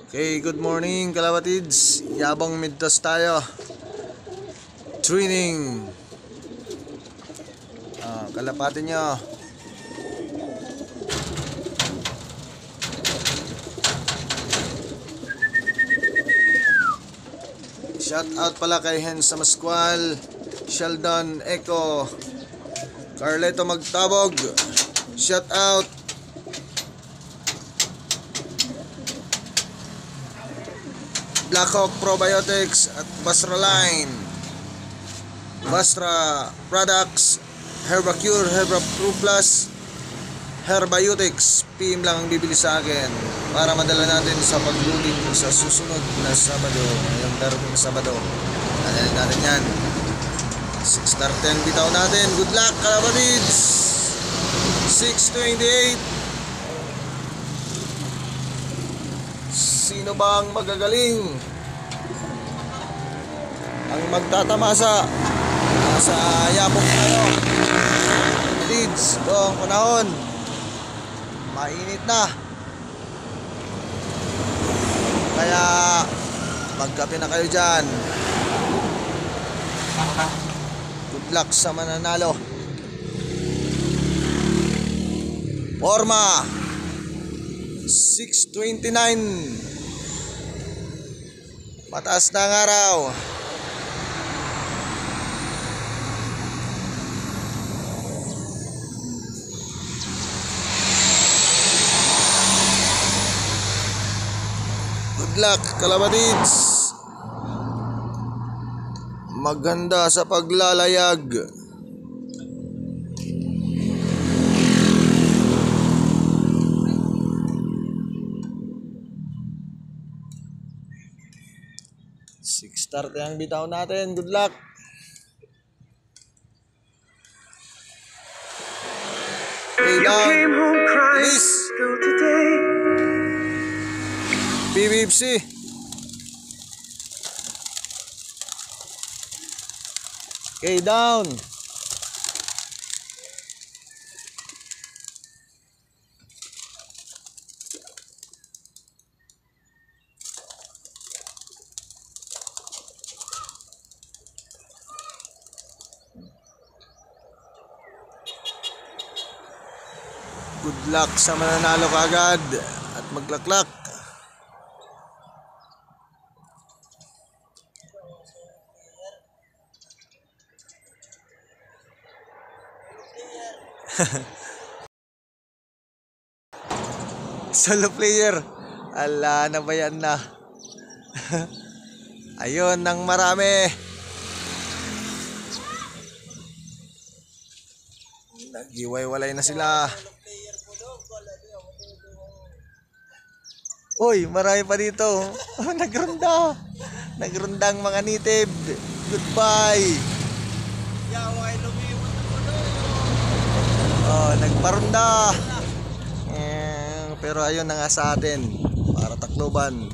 Okay, good morning kalapatids. Yabang midtas tayo. Training. Kalapatin nyo. Shout out pala kay Hensa Masqual, Sheldon Eco, Carleto Magtabog. Shout out. Blackhawk Probiotics at Basra Line, Basra Products, Herbacure, Herbapro Plus, Herbiotics. PM lang ang bibili sa akin para madala natin sa pag-loading sa susunod na Sabado. Ngayong darating na Sabado, nadalhin natin yan. 6:10 bitaw natin. Good luck kalapatids. 6:28. Sino ba ang magagaling? Ang magtatamasa sa yapong tayo. Leads, ito ang panahon. Mainit na. Kaya magkape na kayo dyan. Good luck sa mananalo. Forma 6:29. Mataas na ang araw. Good luck kalapatids. Maganda sa paglalayag. Start ang bitaw natin. Good luck. Lay down. Please. PBFC. Okay, down. Good luck sa mananalo kaagad at maglaklak. Solo player. Ala, nabayan na. Ayun, nang marami. Nagiway-walay na sila. Uy, marami pa dito. Oh, nagrunda. Nagrundang mga native. Goodbye. Oh, nagparunda. Pero ayun na nga sa atin. Para Tacloban.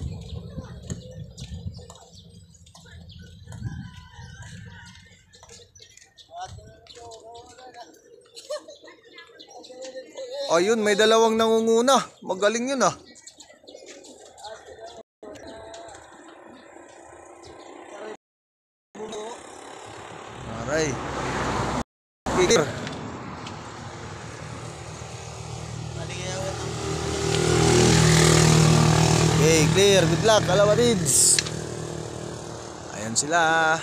Ayun, may dalawang nangunguna. Magaling yun ah. Aray. Clear. Okay, clear. Good luck, kalapatids. Ayan sila.